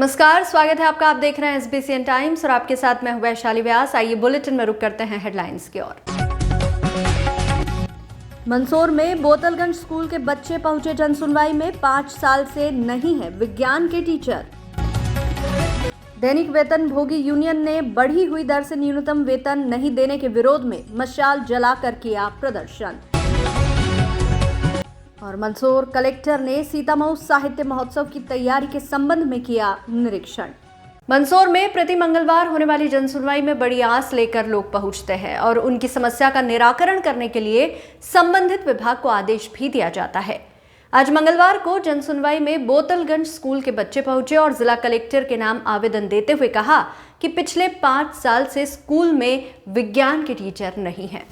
नमस्कार, स्वागत है आपका। आप देख रहे हैं SBCN टाइम्स और आपके साथ मैं हूं वैशाली व्यास। आइए बुलेटिन में रुक करते हैं हेडलाइंस की ओर। मंदसौर में बोतलगंज स्कूल के बच्चे पहुंचे जनसुनवाई में। 5 साल से नहीं है विज्ञान के टीचर। दैनिक वेतन भोगी यूनियन ने बढ़ी हुई दर से न्यूनतम वेतन नहीं देने के विरोध में मशाल जलाकर किया प्रदर्शन। और मंदसौर कलेक्टर ने सीतामऊ साहित्य महोत्सव की तैयारी के संबंध में किया निरीक्षण। मंदसौर में प्रति मंगलवार होने वाली जनसुनवाई में बड़ी आस लेकर लोग पहुंचते हैं और उनकी समस्या का निराकरण करने के लिए संबंधित विभाग को आदेश भी दिया जाता है। आज मंगलवार को जनसुनवाई में बोतलगंज स्कूल के बच्चे पहुंचे और जिला कलेक्टर के नाम आवेदन देते हुए कहा कि पिछले 5 साल से स्कूल में विज्ञान के टीचर नहीं है।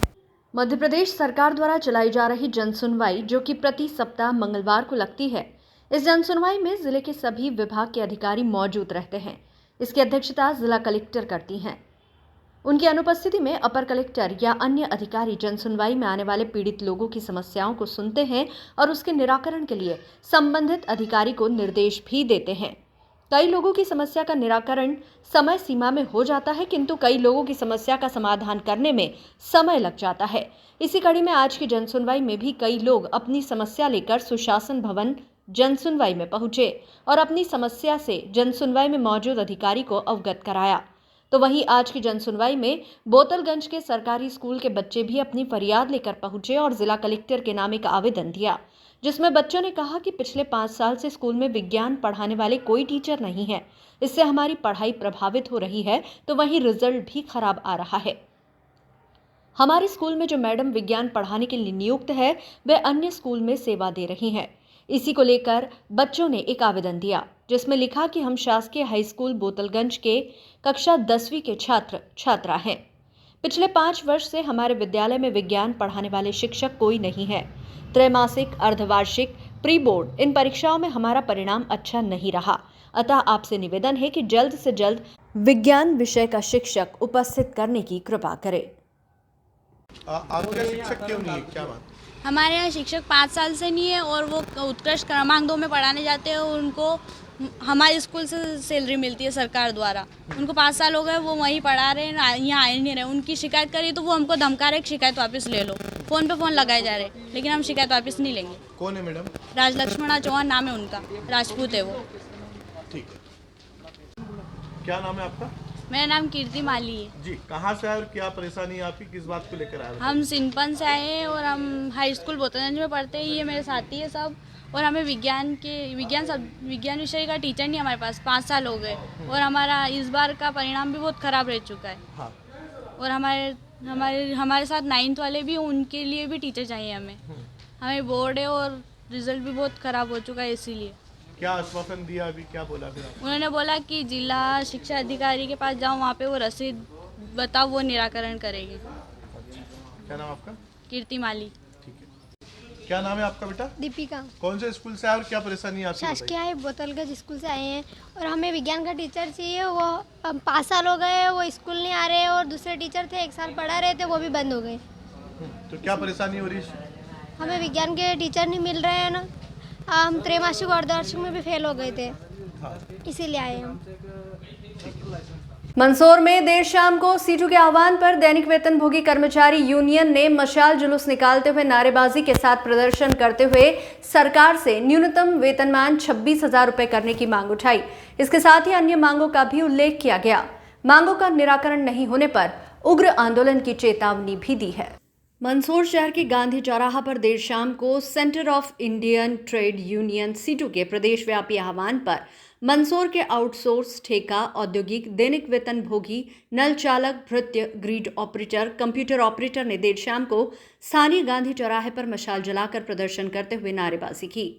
मध्य प्रदेश सरकार द्वारा चलाई जा रही जनसुनवाई, जो कि प्रति सप्ताह मंगलवार को लगती है, इस जनसुनवाई में जिले के सभी विभाग के अधिकारी मौजूद रहते हैं। इसकी अध्यक्षता जिला कलेक्टर करती हैं। उनकी अनुपस्थिति में अपर कलेक्टर या अन्य अधिकारी जनसुनवाई में आने वाले पीड़ित लोगों की समस्याओं को सुनते हैं और उसके निराकरण के लिए संबंधित अधिकारी को निर्देश भी देते हैं। कई लोगों की समस्या का निराकरण समय सीमा में हो जाता है, किंतु कई लोगों की समस्या का समाधान करने में समय लग जाता है। इसी कड़ी में आज की जनसुनवाई में भी कई लोग अपनी समस्या लेकर सुशासन भवन जनसुनवाई में पहुंचे और अपनी समस्या से जनसुनवाई में मौजूद अधिकारी को अवगत कराया। तो वहीं आज की जनसुनवाई में बोतलगंज के सरकारी स्कूल के बच्चे भी अपनी फरियाद लेकर पहुंचे और जिला कलेक्टर के नाम एक आवेदन दिया, जिसमें बच्चों ने कहा कि पिछले 5 साल से स्कूल में विज्ञान पढ़ाने वाले कोई टीचर नहीं है। इससे हमारी पढ़ाई प्रभावित हो रही है, तो वहीं रिजल्ट भी खराब आ रहा है। हमारे स्कूल में जो मैडम विज्ञान पढ़ाने के लिए नियुक्त है, वे अन्य स्कूल में सेवा दे रही हैं। इसी को लेकर बच्चों ने एक आवेदन दिया, जिसमें लिखा कि हम शासकीय हाई स्कूल बोतलगंज के कक्षा 10वीं के छात्र छात्रा हैं। पिछले 5 वर्ष से हमारे विद्यालय में विज्ञान पढ़ाने वाले शिक्षक कोई नहीं है। त्रैमासिक, अर्धवार्षिक, प्री बोर्ड इन परीक्षाओं में हमारा परिणाम अच्छा नहीं रहा। अतः आपसे निवेदन है कि जल्द से जल्द विज्ञान विषय का शिक्षक उपस्थित करने की कृपा करें। आपके शिक्षक क्यों नहीं है, क्या बात? हमारे यहाँ शिक्षक 5 साल से नहीं है और वो उत्कृष्ट क्रमांक 2 में पढ़ाने जाते हैं और उनको हमारे स्कूल से सैलरी मिलती है सरकार द्वारा। उनको 5 साल हो गए, वो वहीं पढ़ा रहे हैं, यहाँ आए नहीं रहे। उनकी शिकायत करी तो वो हमको धमका रहे, शिकायत वापस ले लो। फ़ोन पे फ़ोन लगाए जा रहे, लेकिन हम शिकायत वापस नहीं लेंगे। कौन है मैडम? राजलक्ष्मणा चौहान नाम है उनका, राजपूत है वो। ठीक है, क्या नाम है आपका? मेरा नाम कीर्ति माली है जी। कहाँ से आए और क्या परेशानी है आपकी, किस बात को लेकर आए? हम सिंपन से आए हैं और हम हाई स्कूल बोतलगंज में पढ़ते हैं। ये मेरे साथी है सब, और हमें विज्ञान विषय का टीचर नहीं हमारे पास 5 साल हो गए और हमारा इस बार का परिणाम भी बहुत ख़राब रह चुका है। हाँ। और हमारे साथ 9th वाले भी, उनके लिए भी टीचर चाहिए हमें बोर्ड है और रिजल्ट भी बहुत ख़राब हो चुका है। इसीलिए क्या आश्वासन दिया, अभी क्या बोला फिर आपने? उन्होंने बोला कि जिला शिक्षा अधिकारी के पास जाओ, वहाँ पे वो रसीद बताओ, वो निराकरण करेगी। क्या नाम आपका? कीर्ति माली। ठीक है, क्या नाम है आपका बेटा? दीपिका। कौन से स्कूल से आए और क्या परेशानी है आपकी? शासकीय बोतलगंज स्कूल से आए हैं और हमें विज्ञान का टीचर चाहिए। वो 5 साल हो गए, वो स्कूल नहीं आ रहे और दूसरे टीचर थे 1 साल पढ़ा रहे थे, वो भी बंद हो गए। तो क्या परेशानी हो रही है? हमें विज्ञान के टीचर नहीं मिल रहे हैं ना। हम त्रैमासिक और अर्धवार्षिक में भी फेल हो गए थे, इसीलिए आए हम। मंदसौर में देर शाम को सीटू के आह्वान पर दैनिक वेतन भोगी कर्मचारी यूनियन ने मशाल जुलूस निकालते हुए नारेबाजी के साथ प्रदर्शन करते हुए सरकार से न्यूनतम वेतनमान 26,000 रुपए करने की मांग उठाई। इसके साथ ही अन्य मांगों का भी उल्लेख किया गया। मांगों का निराकरण नहीं होने पर उग्र आंदोलन की चेतावनी भी दी है। मंदसौर शहर के गांधी चौराहा पर देर शाम को centre of Indian trade union CITU के प्रदेश व्यापी आह्वान पर मंदसौर के आउटसोर्स, ठेका, औद्योगिक, दैनिक वेतन भोगी, नल चालक, भृत्य, ग्रिड ऑपरेटर, कंप्यूटर ऑपरेटर ने देर शाम को स्थानीय गांधी चौराहे पर मशाल जलाकर प्रदर्शन करते हुए नारेबाजी की।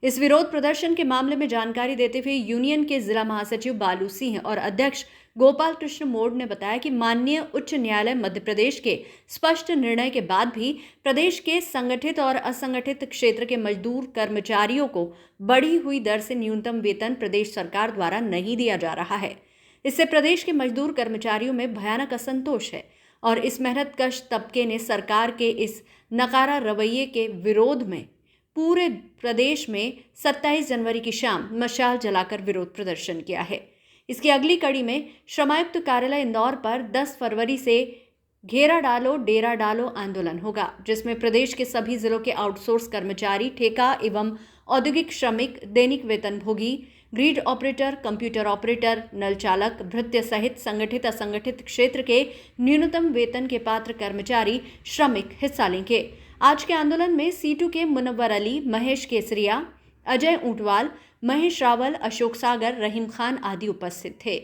इस विरोध प्रदर्शन के मामले में जानकारी देते हुए यूनियन के जिला महासचिव बालू सिंह और अध्यक्ष गोपाल कृष्ण मोड़ ने बताया कि माननीय उच्च न्यायालय मध्य प्रदेश के स्पष्ट निर्णय के बाद भी प्रदेश के संगठित और असंगठित क्षेत्र के मजदूर कर्मचारियों को बढ़ी हुई दर से न्यूनतम वेतन प्रदेश सरकार द्वारा नहीं दिया जा रहा है। इससे प्रदेश के मजदूर कर्मचारियों में भयानक असंतोष है और इस मेहनतकश तबके ने सरकार के इस नकारा रवैये के विरोध में पूरे प्रदेश में 27 जनवरी की शाम मशाल जलाकर विरोध प्रदर्शन किया है। इसकी अगली कड़ी में श्रमायुक्त कार्यालय इंदौर पर 10 फरवरी से घेरा डालो डेरा डालो आंदोलन होगा, जिसमें प्रदेश के सभी जिलों के आउटसोर्स कर्मचारी, ठेका एवं औद्योगिक श्रमिक, दैनिक वेतनभोगी, ग्रिड ऑपरेटर, कंप्यूटर ऑपरेटर, नल चालक, भृत्य सहित संगठित असंगठित क्षेत्र के न्यूनतम वेतन के पात्र कर्मचारी, श्रमिक हिस्सा लेंगे। आज के आंदोलन में सीटू के मुनव्वर अली, महेश केसरिया, अजय ऊंटवाल, महेश रावल, अशोक सागर, रहीम खान आदि उपस्थित थे।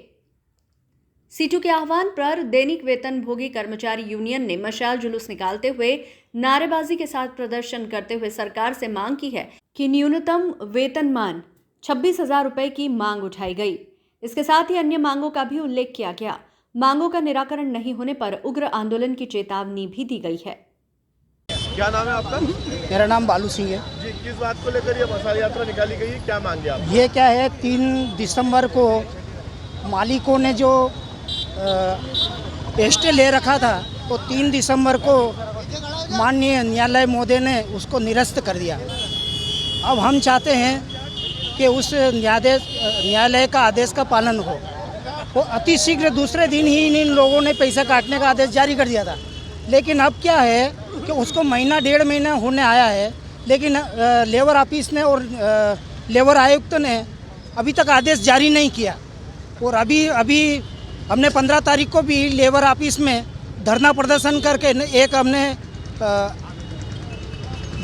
सीटू के आह्वान पर दैनिक वेतनभोगी कर्मचारी यूनियन ने मशाल जुलूस निकालते हुए नारेबाजी के साथ प्रदर्शन करते हुए सरकार से मांग की है कि न्यूनतम वेतनमान 26,000 रुपए की मांग उठाई गई। इसके साथ ही अन्य मांगों का भी उल्लेख किया गया। मांगों का निराकरण नहीं होने पर उग्र आंदोलन की चेतावनी भी दी गई है। क्या नाम है आपका? मेरा नाम बालू सिंह है जी, किस बात को लेकर ये मशाल यात्रा निकाली गई है, क्या मांगे आप? ये क्या है, 3 दिसंबर को मालिकों ने जो एस्टे ले रखा था तो 3 दिसंबर को माननीय न्यायालय महोदय ने उसको निरस्त कर दिया। अब हम चाहते हैं कि उस न्यायालय का आदेश का पालन हो। वो अति शीघ्र दूसरे दिन ही इन लोगों ने पैसा काटने का आदेश जारी कर दिया था, लेकिन अब क्या है कि उसको महीना 1.5 महीना होने आया है, लेकिन लेबर ऑफिस ने और लेबर आयुक्त ने अभी तक आदेश जारी नहीं किया। और अभी हमने 15 तारीख को भी लेबर ऑफिस में धरना प्रदर्शन करके एक हमने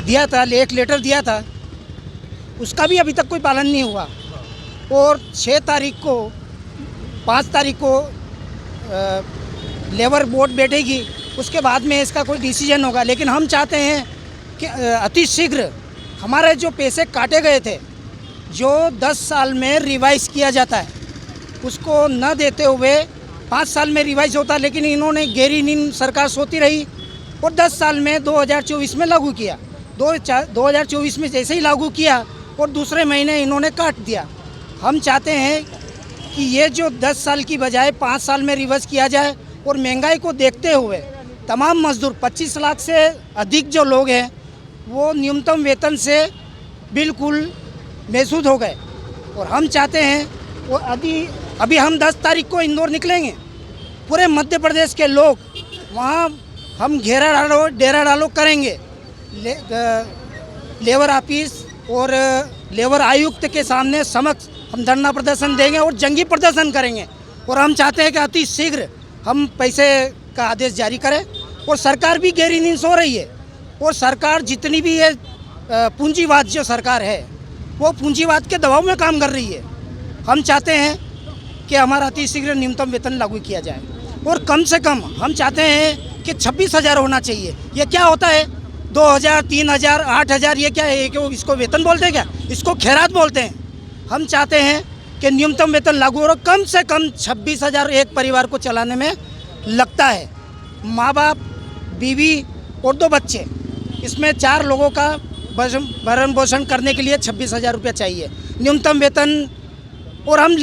दिया था, एक लेटर दिया था, उसका भी अभी तक कोई पालन नहीं हुआ। और 6 तारीख को 5 तारीख को लेबर बोर्ड बैठेगी, उसके बाद में इसका कोई डिसीजन होगा। लेकिन हम चाहते हैं कि अति शीघ्र हमारे जो पैसे काटे गए थे, जो 10 साल में रिवाइज किया जाता है, उसको न देते हुए 5 साल में रिवाइज होता, लेकिन इन्होंने गहरी नींद सरकार सोती रही और 10 साल में 2024 में लागू किया। 2024 में जैसे ही लागू किया और दूसरे महीने इन्होंने काट दिया। हम चाहते हैं कि ये जो 10 साल की बजाय 5 साल में रिवाइज किया जाए और महंगाई को देखते हुए तमाम मजदूर 25 लाख से अधिक जो लोग हैं वो न्यूनतम वेतन से बिल्कुल महसूस हो गए। और हम चाहते हैं वो अभी हम 10 तारीख को इंदौर निकलेंगे, पूरे मध्य प्रदेश के लोग वहाँ हम घेरा डालो डेरा डालो करेंगे। लेबर ऑफिस और लेबर आयुक्त के सामने समक्ष हम धरना प्रदर्शन देंगे और जंगी प्रदर्शन करेंगे। और हम चाहते हैं कि अति शीघ्र हम पैसे का आदेश जारी करें। और सरकार भी गहरी नींद सो रही है, और सरकार जितनी भी ये पूंजीवाद जो सरकार है वो पूंजीवाद के दबाव में काम कर रही है। हम चाहते हैं कि हमारा अति शीघ्र न्यूनतम वेतन लागू किया जाए और कम से कम हम चाहते हैं कि 26,000 होना चाहिए। ये क्या होता है 2,000, 3,000, 8,000, ये क्या है? कि इसको वेतन बोलते हैं क्या? इसको खैरात बोलते हैं। हम चाहते हैं कि न्यूनतम वेतन लागू हो, कम से कम 26,000 एक परिवार को चलाने में लगता है। माँ बाप, बीवी और 2 बच्चे, इसमें 4 लोगों का भरण पोषण करने के लिए 26,000 रुपये चाहिए न्यूनतम वेतन। और हम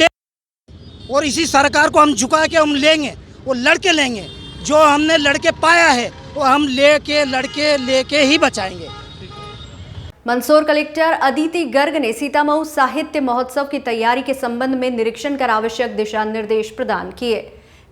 और इसी सरकार को हम झुका के हम लेंगे, वो लड़के लेंगे। जो हमने लड़के पाया है वो हम लेके ही बचाएंगे। मंदसौर कलेक्टर अदिति गर्ग ने सीतामऊ साहित्य महोत्सव की तैयारी के संबंध में निरीक्षण कर आवश्यक दिशा निर्देश प्रदान किए।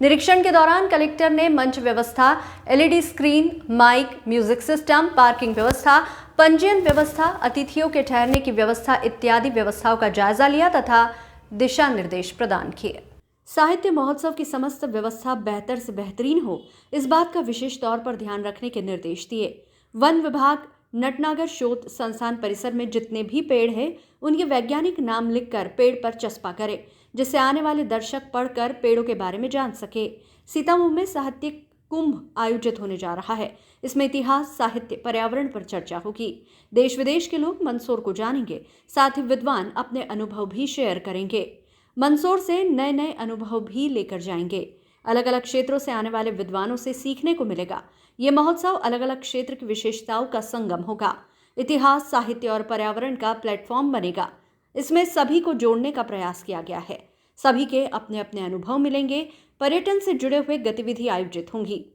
निरीक्षण के दौरान कलेक्टर ने मंच व्यवस्था, LED screen, mic, music system, parking व्यवस्था, पंजीयन व्यवस्था, अतिथियों के ठहरने की व्यवस्था इत्यादि व्यवस्थाओं का जायजा लिया तथा दिशा निर्देश प्रदान किए। साहित्य महोत्सव की समस्त व्यवस्था बेहतर से बेहतरीन हो, इस बात का विशेष तौर पर ध्यान रखने के निर्देश दिए। वन विभाग नटनागर शोध संस्थान परिसर में जितने भी पेड़ हैं, उनके वैज्ञानिक नाम लिखकर पेड़ पर चस्पा करे, जिससे आने वाले दर्शक पढ़कर पेड़ों के बारे में जान सके। सीतामऊ में साहित्यिक कुंभ आयोजित होने जा रहा है। इसमें इतिहास, साहित्य, पर्यावरण पर चर्चा होगी। देश विदेश के लोग मंदसौर को जानेंगे, साथ ही विद्वान अपने अनुभव भी शेयर करेंगे। मंदसौर से नए नए अनुभव भी लेकर जाएंगे। अलग अलग क्षेत्रों से आने वाले विद्वानों से सीखने को मिलेगा। ये महोत्सव अलग अलग क्षेत्र की विशेषताओं का संगम होगा। इतिहास, साहित्य और पर्यावरण का प्लेटफॉर्म बनेगा। इसमें सभी को जोड़ने का प्रयास किया गया है। सभी के अपने अपने अनुभव मिलेंगे। पर्यटन से जुड़े हुए गतिविधि आयोजित होंगी।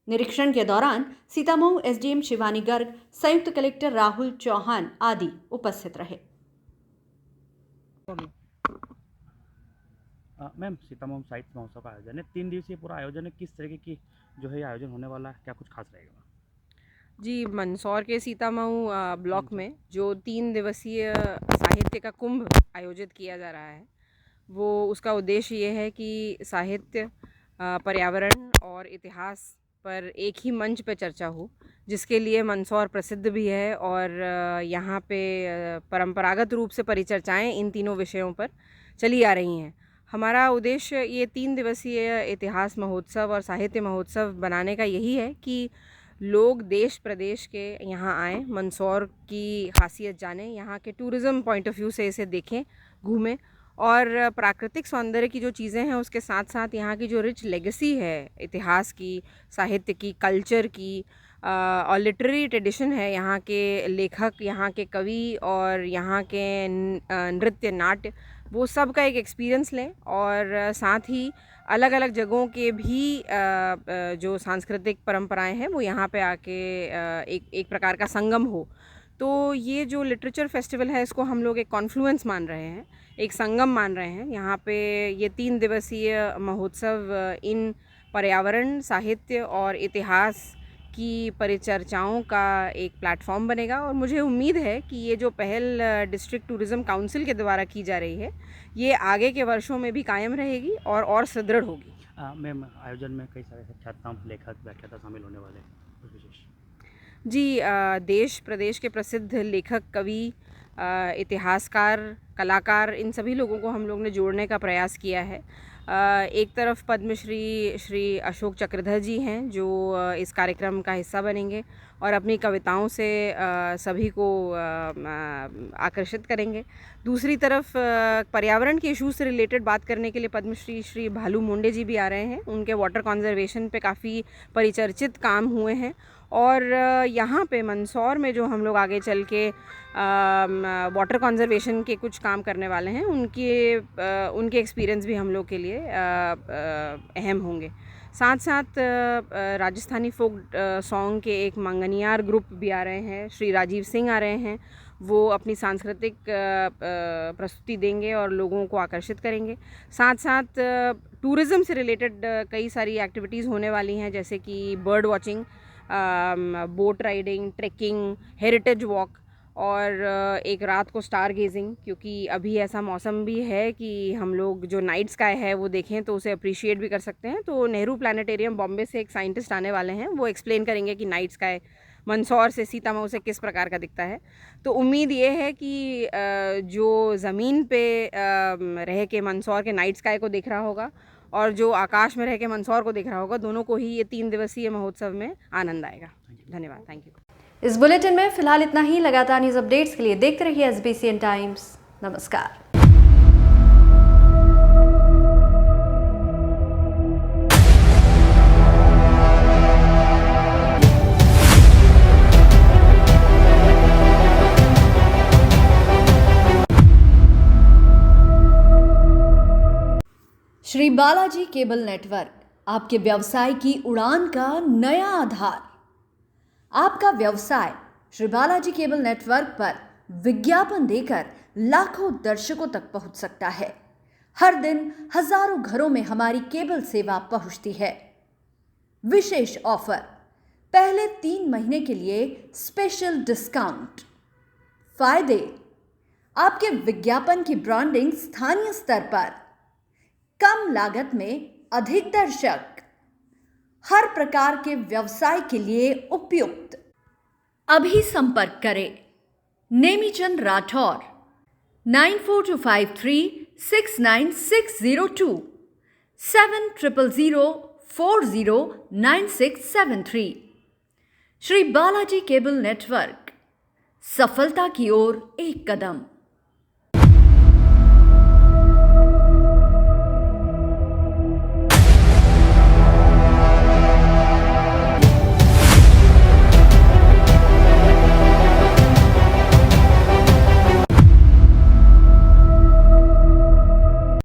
निरीक्षण के दौरान सीतामऊ एसडीएम शिवानी गर्ग, संयुक्त कलेक्टर राहुल चौहान आदि उपस्थित रहे। मैम, सीतामऊ साहित्य महोत्सव का आयोजन है, 3 दिवसीय पूरा आयोजन है, किस तरीके की जो है आयोजन होने वाला है, क्या कुछ खास रहेगा? जी, मंदसौर के सीतामऊ ब्लॉक में जो 3 दिवसीय साहित्य का कुंभ आयोजित किया जा रहा है, वो उसका उद्देश्य ये है कि साहित्य, पर्यावरण और इतिहास पर एक ही मंच पे चर्चा हो, जिसके लिए मंदसौर प्रसिद्ध भी है और यहाँ पे परंपरागत रूप से परिचर्चाएं इन तीनों विषयों पर चली आ रही हैं। हमारा उद्देश्य ये 3 दिवसीय इतिहास महोत्सव और साहित्य महोत्सव बनाने का यही है कि लोग देश प्रदेश के यहाँ आएँ, मंदसौर की खासियत जानें, यहाँ के टूरिज़्म पॉइंट ऑफ व्यू से इसे देखें, घूमें और प्राकृतिक सौंदर्य की जो चीज़ें हैं उसके साथ साथ यहाँ की जो रिच लेगेसी है इतिहास की, साहित्य की, कल्चर की और लिटरेरी ट्रेडिशन है, यहाँ के लेखक, यहाँ के कवि और यहाँ के नृत्य, नाट्य, वो सब का एक एक्सपीरियंस लें और साथ ही अलग अलग जगहों के भी जो सांस्कृतिक परंपराएं हैं वो यहाँ पे आके एक प्रकार का संगम हो। तो ये जो लिटरेचर फेस्टिवल है इसको हम लोग एक कॉन्फ्लुएंस मान रहे हैं, एक संगम मान रहे हैं। यहाँ पे ये 3 दिवसीय महोत्सव इन पर्यावरण, साहित्य और इतिहास की परिचर्चाओं का एक प्लेटफॉर्म बनेगा और मुझे उम्मीद है कि ये जो पहल डिस्ट्रिक्ट टूरिज़्म काउंसिल के द्वारा की जा रही है ये आगे के वर्षों में भी कायम रहेगी और सुदृढ़ होगी। मैम, आयोजन में कई सारे ख्यातनाम लेखक, व्याख्याता शामिल होने वाले हैं, कुछ विशेष? जी, देश प्रदेश के प्रसिद्ध लेखक, कवि, इतिहासकार, कलाकार, इन सभी लोगों को हम लोग ने जोड़ने का प्रयास किया है। एक तरफ पद्मश्री श्री अशोक चक्रधर जी हैं जो इस कार्यक्रम का हिस्सा बनेंगे और अपनी कविताओं से सभी को आकर्षित करेंगे। दूसरी तरफ पर्यावरण के इश्यूज से रिलेटेड बात करने के लिए पद्मश्री श्री भालू मुंडे जी भी आ रहे हैं। उनके वाटर कंजर्वेशन पे काफ़ी परिचर्चित काम हुए हैं और यहाँ पे मंदसौर में जो हम लोग आगे चल के वाटर कंजर्वेशन के कुछ काम करने वाले हैं उनके एक्सपीरियंस भी हम लोग के लिए अहम होंगे। साथ साथ राजस्थानी फोक सॉन्ग के एक मंगनियार ग्रुप भी आ रहे हैं, श्री राजीव सिंह आ रहे हैं, वो अपनी सांस्कृतिक प्रस्तुति देंगे और लोगों को आकर्षित करेंगे। साथ साथ टूरिज़्म से रिलेटेड कई सारी एक्टिविटीज़ होने वाली हैं, जैसे कि bird watching, boat riding, trekking, heritage walk और एक रात को स्टार गेजिंग, क्योंकि अभी ऐसा मौसम भी है कि हम लोग जो नाइट स्काई है वो देखें तो उसे अप्रिशिएट भी कर सकते हैं। तो नेहरू प्लानिटेरियम बॉम्बे से एक साइंटिस्ट आने वाले हैं, वो एक्सप्लेन करेंगे कि नाइट स्काई मंदसौर से, सीतामऊ से किस प्रकार का दिखता है। तो उम्मीद ये है कि जो ज़मीन पे रह के मंदसौर के नाइट स्काई को देख रहा होगा और जो आकाश में रह के मंदसौर को देख रहा होगा, दोनों को ही ये 3 दिवसीय महोत्सव में आनंद आएगा। धन्यवाद, थैंक यू। इस बुलेटिन में फिलहाल इतना ही। लगातार न्यूज़ अपडेट्स के लिए देखते रहिए SBCN टाइम्स। नमस्कार। श्री बालाजी केबल नेटवर्क, आपके व्यवसाय की उड़ान का नया आधार। आपका व्यवसाय श्री बालाजी केबल नेटवर्क पर विज्ञापन देकर लाखों दर्शकों तक पहुंच सकता है। हर दिन हजारों घरों में हमारी केबल सेवा पहुंचती है। विशेष ऑफर, पहले 3 महीने के लिए स्पेशल डिस्काउंट। फायदे, आपके विज्ञापन की ब्रांडिंग स्थानीय स्तर पर, कम लागत में अधिक दर्शक, हर प्रकार के व्यवसाय के लिए उपयुक्त। अभी संपर्क करें नेमीचंद राठौर 9425369602 7000409673। श्री बालाजी केबल नेटवर्क, सफलता की ओर एक कदम।